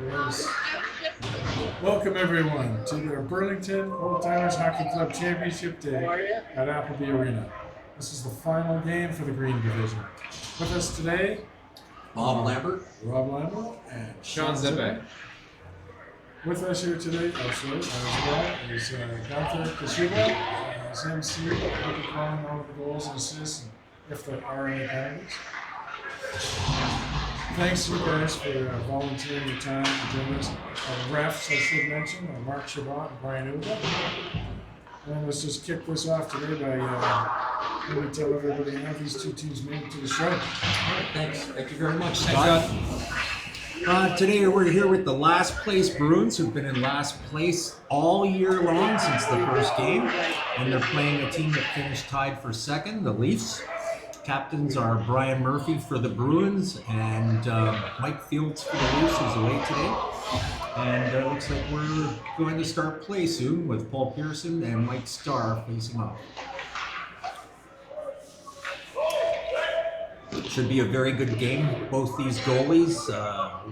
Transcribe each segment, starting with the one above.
Yes. Welcome everyone to the Burlington Old Timers Hockey Club Championship Day at Appleby Arena. This is the final game for the Green Division. With us today, Rob Lambert, and Sean Zebek. With us here today also as well is Gunther Kashuba as MC. He'll be calling all of the goals and assists if there are any penalties. Thanks to you guys for volunteering your time to join us. Refs, I should mention, Mark Chabot and Brian Uba. And let's just kick this off today by maybe tell everybody how these two teams made it to the show. all right, thanks. Thank you very much, Scott. Today we're here with the last place Bruins, who've been in last place all year long since the first game. And they're playing a team that finished tied for second, the Leafs. Captains are Brian Murphy for the Bruins and Mike Fields for the Leafs, who's away today. And it looks like we're going to start play soon with Paul Pearson and Mike Starr facing off. Should be a very good game. Both these goalies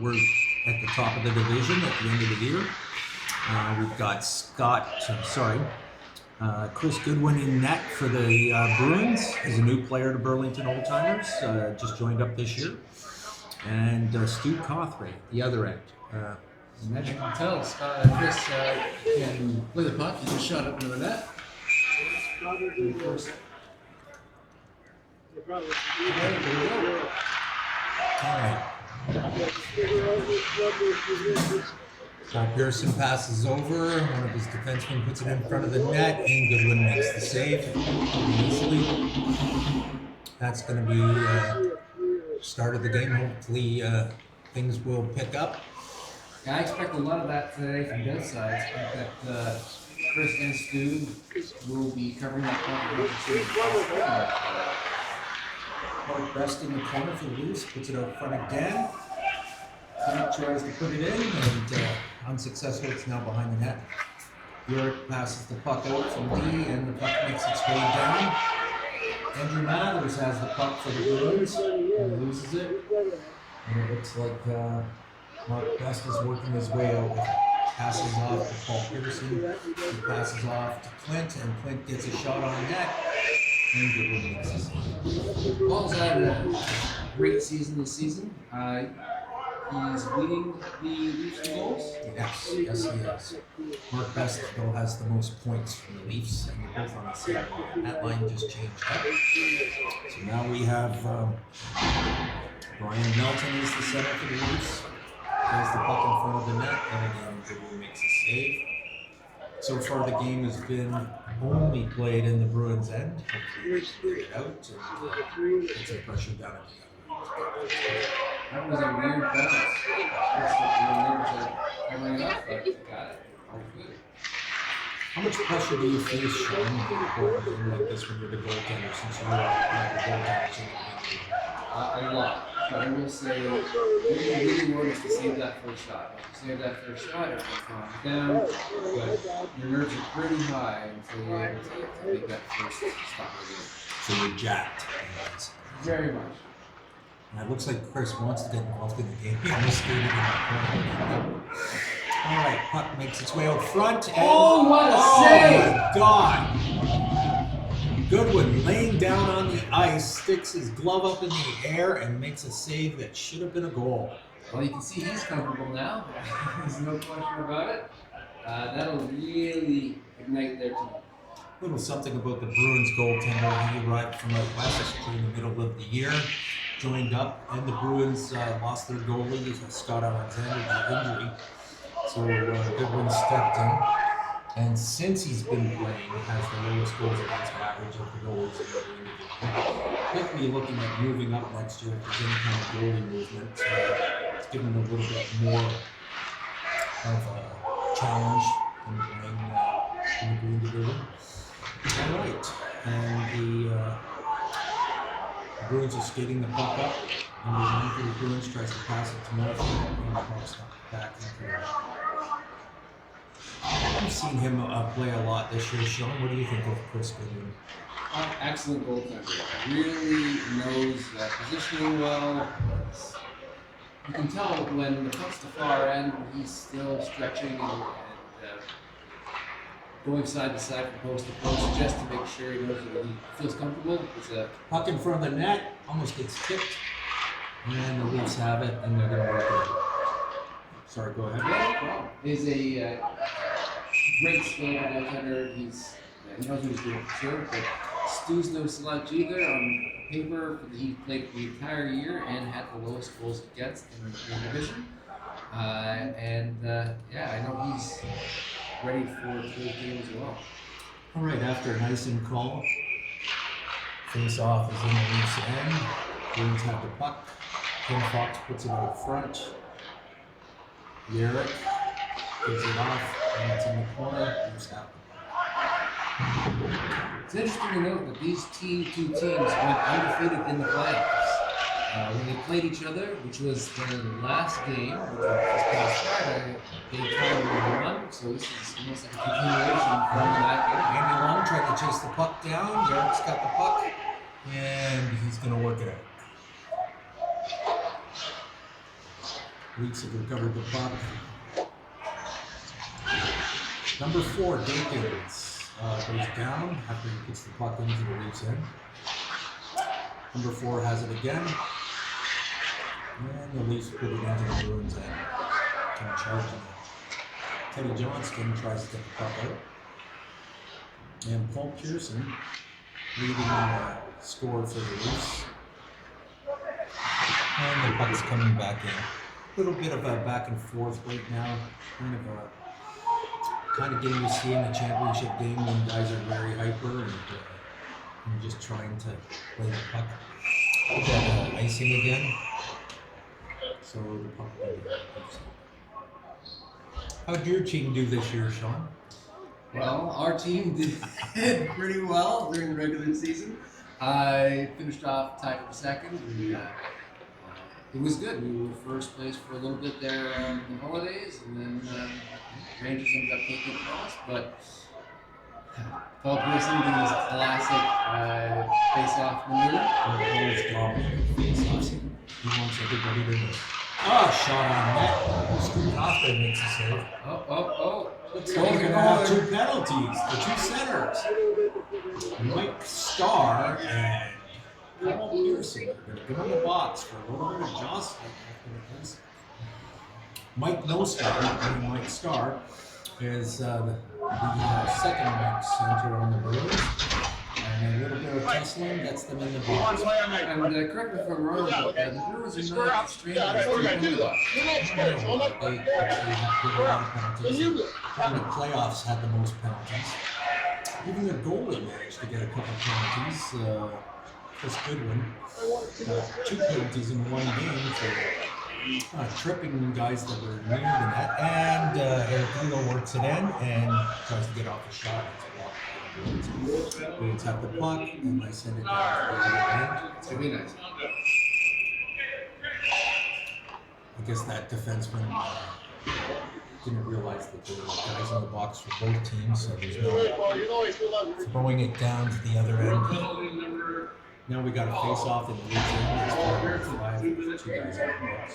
were at the top of the division at the end of the year. We've got Chris Goodwin in net for the Bruins. He's a new player to Burlington Old Timers, just joined up this year. And Stu Cothray, the other end. As you can tell, Chris can play the puck. He just shot it into the net. All right. Paul Pearson passes over. One of his defensemen puts it in front of the net, and Goodwin makes the save easily. That's going to be start of the game. Hopefully, things will pick up. Yeah, I expect a lot of that today from both sides. I think that Chris and Stu will be covering that puck. Mark Best in the corner for the Leafs, puts it out front again. He tries to put it in, and unsuccessful. It's now behind the net. York passes the puck out from Lee, and the puck makes its way down. Andrew Mathers has the puck for the Bruins and loses it. And it looks like Mark Best is working his way out with it. Passes off to Paul Pearson. He passes off to Clint, and Clint gets a shot on net. And Goodwin makes it. Paul's had a great season this season. He's leading the Leafs in goals. Yes, he is. Mark Best, though, has the most points from the Leafs, and they're both on the same line. That line just changed up. So now we have Brian Melton is the center for the Leafs. Plays the puck in front of the net, and again, Goodwin makes a save. So far, the game has been only played in the Bruins' end. Hopefully, they figure it out and get some pressure down at the other end. That was a weird bounce. That's what the nerves are coming up, but got it. All good. How much pressure do you face, Sean, for a game like this when you're the goaltender, since you are the goaltender? A lot. But I will say, the really want is to save that first shot. If you save that first shot, everything calms down, but your nerves are pretty high until you're able to make that first stop again. So you're jacked. Very much. And it looks like Chris wants to get involved in the game. He almost skated in the corner. All right, puck makes its way out front. And oh, what a save! My God! Goodwin laying down on the ice, sticks his glove up in the air, and makes a save that should have been a goal. Well, you can see he's comfortable now. There's no question about it. That'll really ignite their team. Little something about the Bruins goaltender. He arrived from out west during the middle of the year, joined up, and the Bruins lost their goalie, Scott Alexander, to injury. So Goodwin stepped in. And since he's been playing, he has the lowest goals against average of the goalies in the division. Definitely looking at moving up next year if there's any kind of goalie movement. It's given him a little bit more of a challenge in playing in the Green Division. All right, and the Bruins are skating the puck up, and the line for the Bruins tries to pass it to Murphy, and the puck's back into the I've seen him play a lot this year. Sean, what do you think of Chris Goodwin? Excellent goaltender. Really knows positioning well. you can tell when the puck's the far end, he's still stretching and going side to side from post to post just to make sure he knows that he feels comfortable. It's a Puck in front of the net, almost gets kicked, and the Leafs have it, and they're going to work it. Sorry, go ahead. yeah, no problem. He's a great skill goaltender. He knows what he's doing for sure. But Stu's no slouch either. On paper, he played the entire year and had the lowest goals against in the division. Yeah, I know he's ready for today's game as well. All right, after an icing call, face-off is in the Leafs' end. Bruins have the puck. Ken Fox puts it out front. Yerrick gives it off, and it's in the corner. Leafs have the puck. It's interesting to note that these two teams went undefeated in the playoffs. When they played each other, which was their last game, which was this past Friday, they tied 1-1. So this is almost like a continuation from that game. Andy Long tried to chase the puck down. Yerrick's got the puck, and he's going to work it out. Leafs have recovered the puck. Number 4, Dakins, goes down after he puts the puck into the Leafs' end. Number 4 has it again. And the Leafs put it into the Bruins' end. Kind of charging it. Teddy Johnston tries to get the puck out. And Paul Pearson leading the score for the Leafs. And the puck's coming back in. A little bit of a back and forth right now. Kind of game you see in a championship game when guys are very hyper and just trying to play the puck. We got icing again. So the puck will be How did your team do this year, Sean? Well, our team did pretty well during the regular season. I finished off tied for second. And, it was good. We were first place for a little bit there on the holidays, and then Rangers ended up taking it from us. But Paul Pearson did his classic face-off maneuver. Always dominating face-offs. He wants everybody to know. Shot on net. Stu Coffey makes a save. Looks like you're going to have 2 penalties. The 2 centers. Mike Starr and Paul Pearson are going to go in the box for a little bit of jostling after this. Mike Nostar, Mike Starr, is the second ranked center on the Bruins. And a little bit of tussling gets them in the box. And correct me if I'm wrong, but the Bruins are not straight up to the box. They actually have given a lot of penalties. The playoffs had the most penalties. Even their goalie managed to get a couple penalties. Chris Goodwin got 2 penalties in one game for tripping guys that were near the net. And Eric Elo works it in and tries to get off the shot. Bruins have the puck and they send it down to the other end. It's going to be nice. I guess that defenseman didn't realize that there were guys in the box for both teams, so there's no throwing it down to the other end. Now we got a face-off in the Leafs end. It's 4-5 with 2 guys in the box.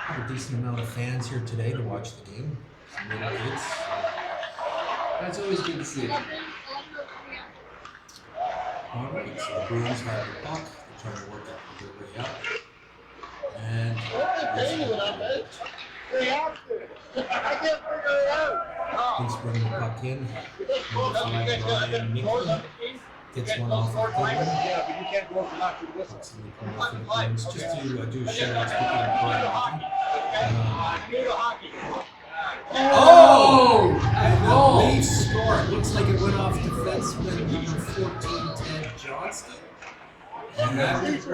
Have a decent amount of fans here today to watch the game. Some little kids. That's always good to see. All right, so the Bruins have the puck. They're trying to work their way up. And he's bringing the puck in. Number 5, Ryan Mickey gets one off of Goodwin. Puck's in the corner for the Bruins. Just to do a shout out, speaking of Ryan Mickey. And the Leafs score. It looks like it went off defenseman number 14, Ted Johnston. And that was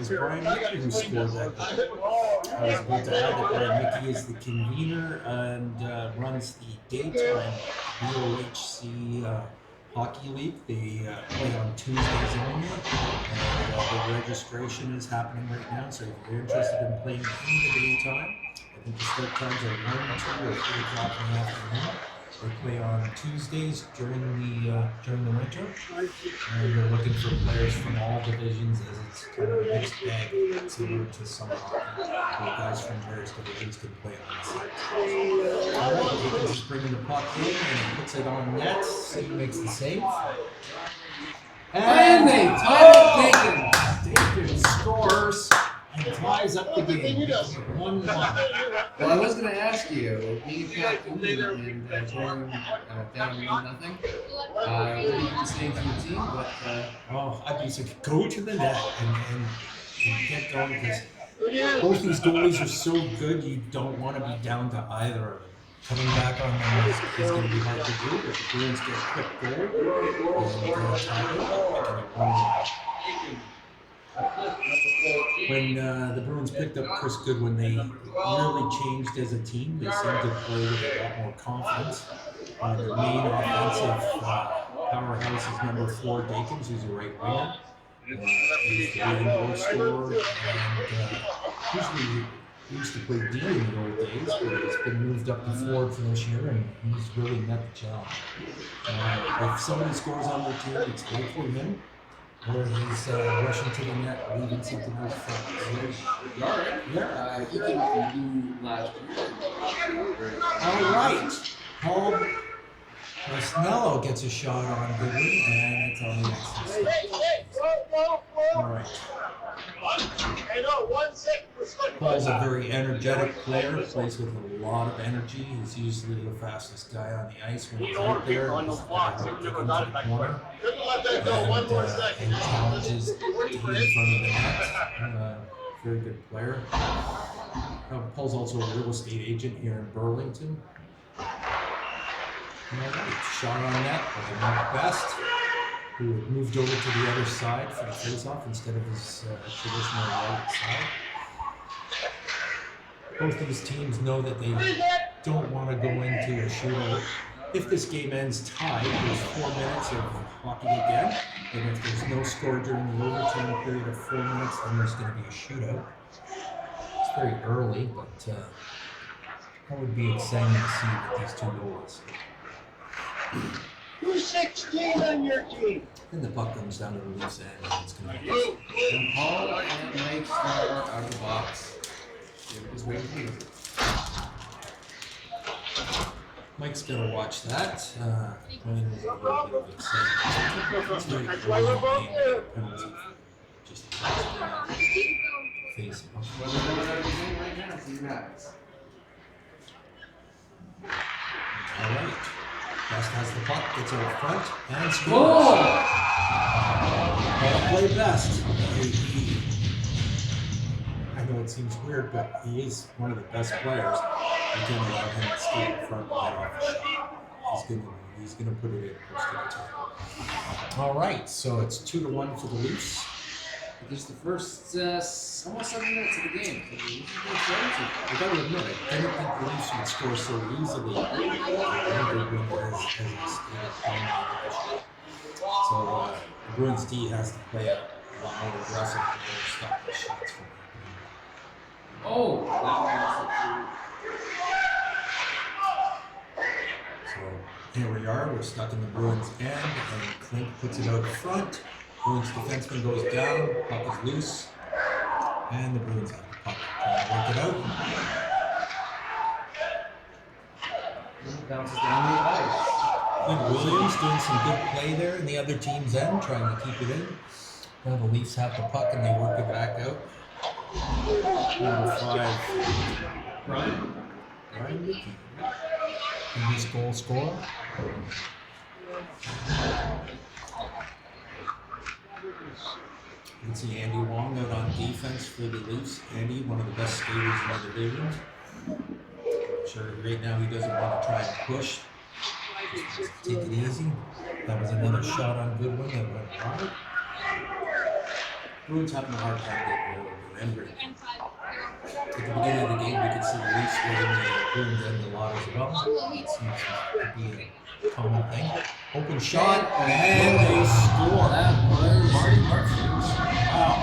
Brian Mickey who scored that goal. I was about to add that Brian Mickey is the convener and runs the daytime BOHC Hockey League. They play on Tuesdays only, and the registration is happening right now. So if you're interested in playing in the daytime, I think the start times are 1, 2, or 3 o'clock in the afternoon. They play on Tuesdays during the winter, and they're looking for players from all divisions as it's kind of a mixed bag, similar to summer hockey, where guys from various divisions can play on the same team. All right, Deacons is bringing the puck in and puts it on net. Sid makes the save. And they tie it, Deacons scores and ties up the game. 1-1. Well, I was going to ask you, being a captain and going down 1-0, what do you be saying to your team? But Oh, I'd be saying, go to the net and get going, because both these goalies are so good, you don't want to be down to either of them. Coming back on them is going to be hard to do, but the Bruins get a quick goal and tie it up, making it 1-1. When the Bruins picked up Chris Goodwin, they really changed as a team. They seemed to play with a lot more confidence. Their main offensive powerhouse is number 4, Dakins, who's a right winger. He's the leading goal scorer, and usually he used to play D in the old days, but he's been moved up to forward for this year, and he's really met the challenge. If somebody scores on their team, it's likely him, or he's rushing to the net, leaving something out front. yeah, he came up from you last year. All right, Paul Snello gets a shot on Goodwin, and it's on the exit. All right. Paul's a very energetic player, plays with a lot of energy. He's usually the fastest guy on the ice when he's out there. He's into the corner and challenges the team in front of the net. Very good player. Paul's also a real estate agent here in Burlington. All right, shot on net by Mark Best, who had moved over to the other side for the face-off instead of his traditional right side. Both of his teams know that they don't want to go into a shootout. If this game ends tied, there's 4 minutes of hockey again, and if there's no score during the overtime period of 4 minutes, then there's going to be a shootout. It's very early, but that would be exciting to see with these two goals. Who's 16 on your team? And the puck comes down to the loose end, and it's going to be And Paul and Mike start out of the box. Just waiting for you. Mike's got to watch that. Playing with a little bit of excitement. It's very early game, penalty. Just face off. Well, we're going out of the game right now, so you guys. All right. Best has the puck, gets out front, and scores. Well played, Best. I know it seems weird, but he is one of the best players. You can't allow him to skate in front and get off the shot. He's gonna put it in most of the time. All right, so it's 2-1 for the Leafs. Just the first almost 7 minutes of the game. So this is good starting so far. I gotta admit, I didn't think the Leafs would score so easily. So the Bruins D has to play a lot more aggressive to stop the shots from happening. Oh, that So here we are, we're stuck in the Bruins end, and Clint puts it out front. Bruins defenseman goes down, puck is loose, and the Bruins have the puck. Trying to work it out. bounces down the ice. Clint Williams doing some good play there in the other team's end, trying to keep it in. Now the Leafs have the puck and they work it back out. Number 5, Brian Mickey. And his goal scorer. You can see Andy Wong out on defense for the Leafs. Andy, one of the best skaters in the division. I'm sure right now he doesn't want to try and push. Just take it easy. That was another shot on Goodwin that went wide. Bruins having a hard time getting over remembering. At the beginning of the game, we could see the Leafs winning the Bruins end a lot as well. It seems to be a common thing. Open shot, and they score. That was Marty Martins. Wow.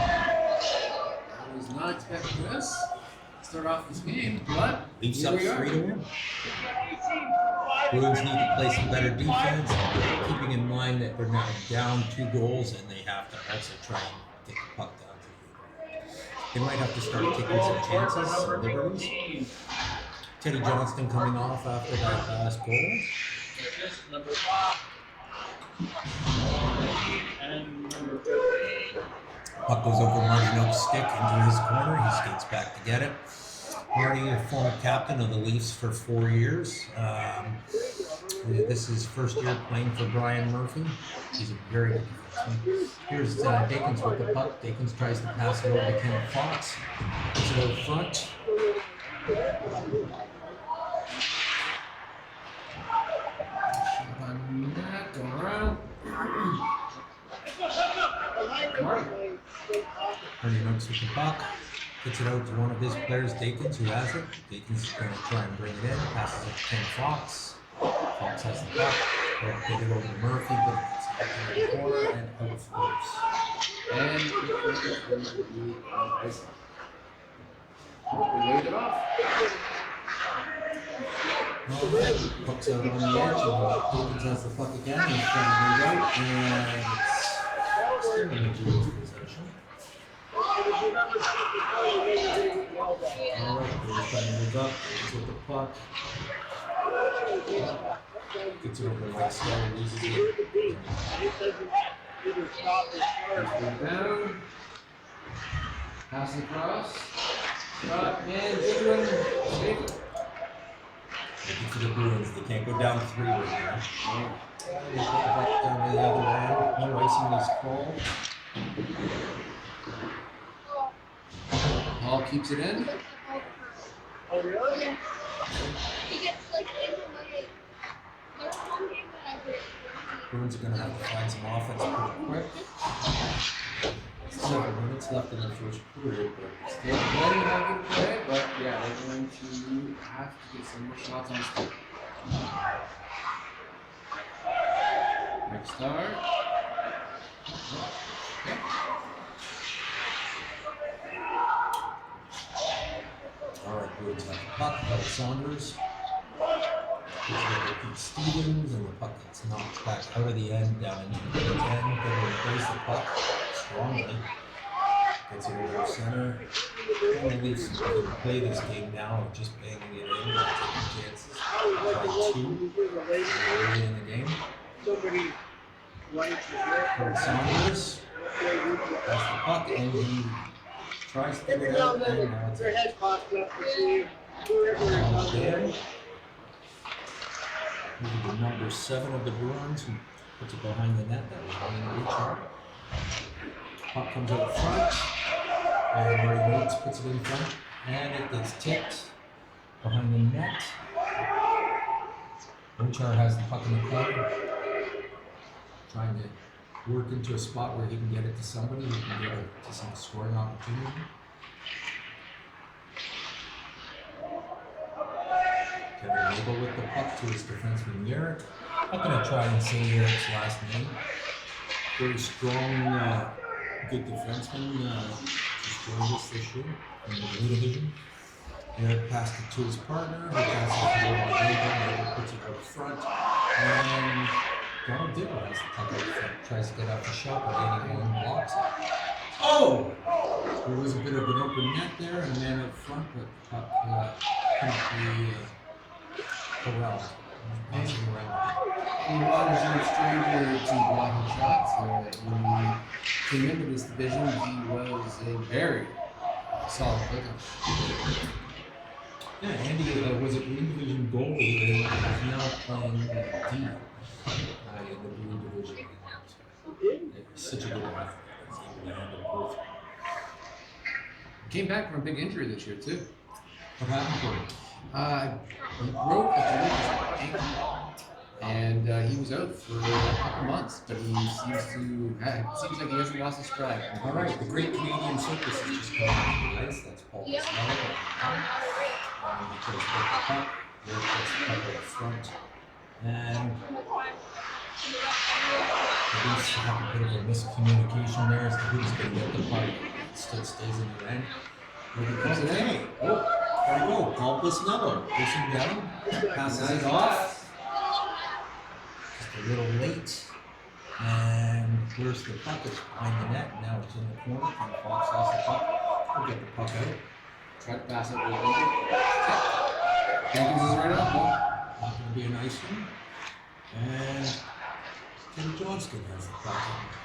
I was not expecting this. Start off this game, but Leafs here up we are. 3-1. Bruins need to play some better defense, keeping in mind that they're now down 2 goals and they have to also try and get the puck down to the end. They might have to start taking some chances, some liberties. Teddy Johnston coming off after that last goal. Puck goes over Marty Oak's stick into his corner. He skates back to get it. Marty, a former captain of the Leafs for 4 years. This is first year playing for Brian Murphy. He's a very good defenseman. Here's Dakins with the puck. Dakins tries to pass it over to Ken Fox. Puts it out front. Going around. Marty Nooks with the puck. Gets it out to one of his players, Dakins, who has it. Dakins is going to try and bring it in. Passes it to Ken Fox. Fox has the puck. They'll get it over to Murphy, but it's in the corner and out floats. And we laid it off. Puck's out on the edge, and Dakins has the puck again. He's trying to move out, and it's still in the Bruins possession. Alright, we're trying to move up. Dakins with the puck. Gets it over to Mike Skelly, loses it. Down. Pass across. Shot and big one. Save it. Looking for the Bruins. They can't go down 3 right now. They put the puck down to the other end. No icing is called. Hall keeps it in. Oh, really? Bruins are going to have to find some offense pretty quick. 7 minutes left in the first period, but Still plenty of good play, but yeah, they're going to have to get some more shots on stick. Next start. Okay. alright, Bruins have the puck. Alex Saunders. Gets it over to Pete Stevens, and the puck gets knocked back out of the end down into the 10. Then replace the puck strongly. Gets it over center. And the Leafs can play this game now of just banging it in, not taking chances. By 2 early in the game. Somebody writes Alex Saunders has the puck, and he tries to get every it now out, and and then now it's their head pops up to see whoever is out there. Moving to number 7 of the Bruins, who puts it behind the net. That was Wayne Richard. Puck comes out front, and Marty Notes puts it in front, and it gets tipped behind the net. Richard has the puck in the corner, trying to work into a spot where he can get it to somebody who can get it to some scoring opportunity. Kevin Nagel with the puck to his defenseman Yerrick. I'm not going to try and say Yerrick's last name. Very strong, good defenseman. Just joined us this year in the Blue Division. Yerrick passed it to his partner, who passes it over to Nagel. Nagel puts it out front. And Donald Dibble has the puck out front. Tries to get out the shot, but 81 blocks it. Oh! There was a bit of an open net there, and a man out front, but the puck couldn't be corralled. Bouncing around. He was no stranger to blocking shots. When he came into this division, he was a very solid player. Yeah, Andy was a Blue Division goalie, and he's now playing D in the Blue Division. He's such a good athlete. He's able to handle both. Came back from a big injury this year too. What happened to him? He broke his ankle, and he was out for a couple months. But he seems like he hasn't lost his stride. All right, the Great Canadian Circus is just coming to the ice. That's Paul Casnell. He tries to get the puck. There puts the puck out front. And the Leafs have a bit of a miscommunication there as to who's going to get the puck. It still stays in the end. Comes it in. Oh, there we go. Paul Casnell pushing down. Passes it off. a little late. And where's the puck? It's behind the net. Now it's in the corner. Ken Fox has the puck. We'll get the puck out. Try to pass it with Jenkins is right up. Not going to be a nice one. And Ken Johnston has the puck.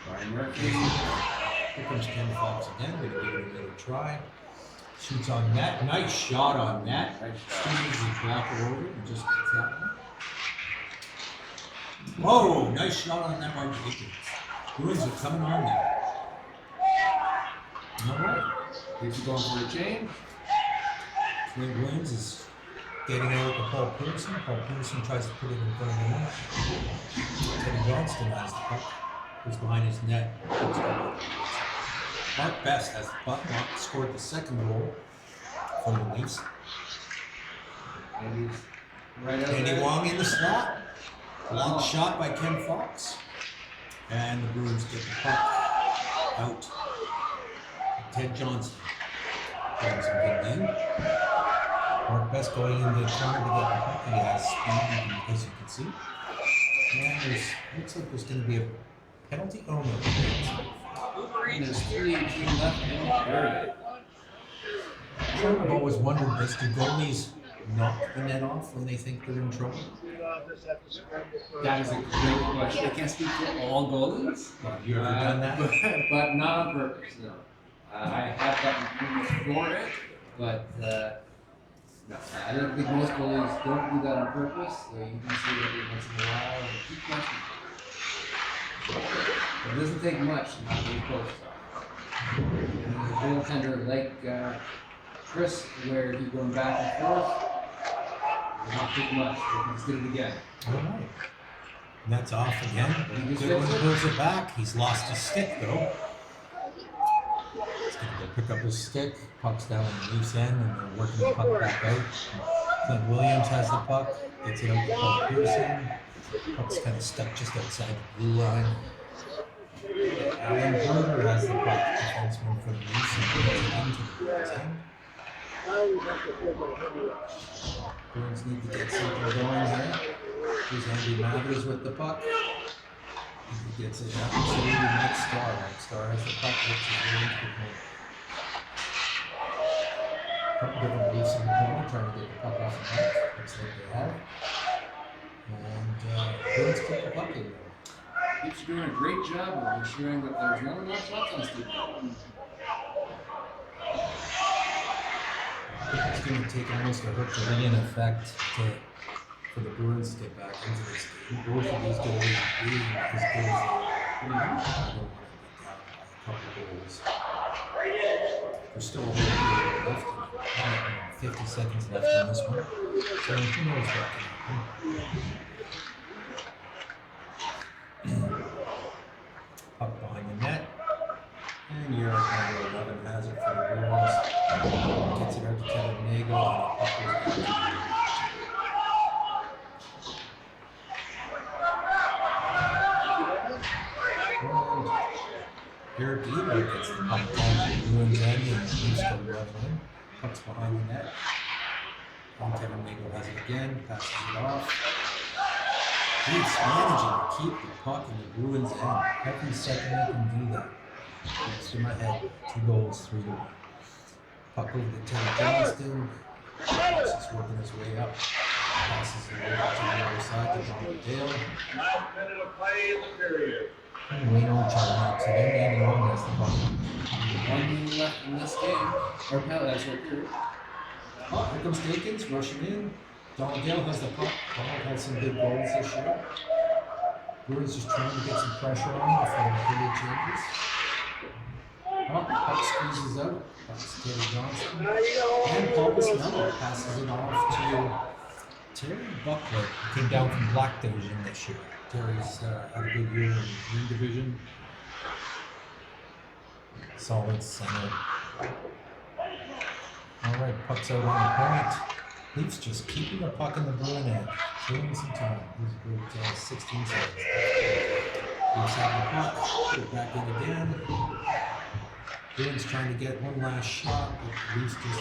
Brian Murphy. Here comes Ken Fox again. Going to give it another try. Shoots on net. Nice shot on net. Nice shot. Steves his blocker over and just gets that one. Whoa, nice shot on that by Jenkins. Bruins are coming on now. All right. Keeps it going for a change. Flint Williams is getting out to Paul Pearson. Paul Pearson tries to put it in front of the net. Teddy Johnston has the puck. Goes behind his net. Mark Best has the puck. Mark scored the second goal for the Leafs. And he's right out Andy there. Wong in the slot. Blocked shot by Ken Fox. And the Bruins get the puck out. Ted Johnson playing some good game. Mark Best going in the corner to get the puck. He has speed, as you can see. And looks like there's going to be a penalty. Oh no. And there's 3:18 left in the period. I've always wondered this. Do goalies knock the net off when they think they're in trouble? That is a great question. I can't speak for all goalies. Have you ever done that? But not on purpose, no. I have gotten points for it, but no. I don't think most goalies don't do that on purpose. So you can see it every once in a while and keep questioning. It doesn't take much to not be close. And the goaltender like Chris, where he's going back and forth, it does not take much. He just did it again. All right. And that's off again. He just Good one, fixed it. pulls it back. He's lost his stick though. He's going to go pick up his stick. Puck's down on the loose end and they're working the puck back out. Clint Williams has the puck. Gets it out to Paul Pearson. Puck's kind of stuck just outside the blue line. Alan Berger has the puck. Defenseman for the Leafs and brings it into the Bruins end. Bruins need to get something going here. Here's Andy Mathers with the puck. He gets it out to Mike Starr. Mike Starr has the puck, which is really good. A couple different Leafs in the corner trying to get the puck off the net. Looks like they have. And Bruins keep the puck in there. Keeps doing a great job of ensuring that there's no more shots on Steve. It's going to take almost a hook to run effect for the Bruins to get back into this game. Both of these goals are being as good as they are. I don't want to get down by a couple goals. There's still a whole period left. 50 seconds left in this one. So who knows what can happen. Puck behind the net. And Europe number 11 has it for the Bruins. Gets it out to Kevin Nagel and the puck goes back to Eric Eber gets the puck down to the Bruins end and the Leafs go right in. Puck's behind the net. And Kevin Nagel has it again, passes it off. Leafs managing to keep the puck in the Bruins end. Every second they can do that. It's to my head. 2 goals, 3-1. Puck over to Teddy Johnston. He's working his way up. Passes it over to the other side to John Dale. And Wayne Orchard knocks it in. Andy Wong has the puck. 1 minute left in this game. Or that's right here. Oh, here comes Dakins rushing in. Donald Dale has the puck. Donald had some good goals this year. Bruins just trying to get some pressure on before the period changes. Oh, puck squeezes out. That's Terry Johnston. And Paul Busnello passes it off to Terry Buckler, who came down from Black Division this year. Terry's had a good year in Green Division. Solid center. All right, puck's out on the point. Leafs just keeping the puck in the Bruin end. Killing some time. There's about 16 seconds. Leafs have the puck. Put it back in again. Bruins trying to get one last shot, but the Leafs just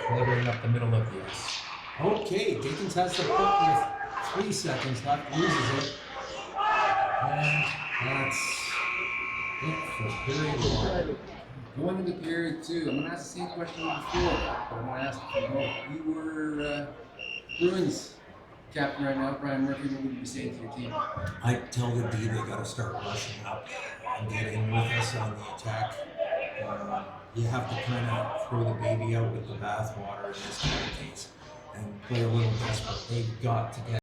cluttering up the middle of the ice. Okay, Dickens has the puck with 3 seconds left, loses it. And that's it for period one. Going into period two, I'm going to ask the same question before, but I'm going to ask you both. You were Bruins captain right now, Brian Murphy. What would you be saying to your team? I tell the D they got to start rushing up and get in with us on the attack. You have to kind of throw the baby out with the bathwater in this kind of case and play a little desperate. They've got to get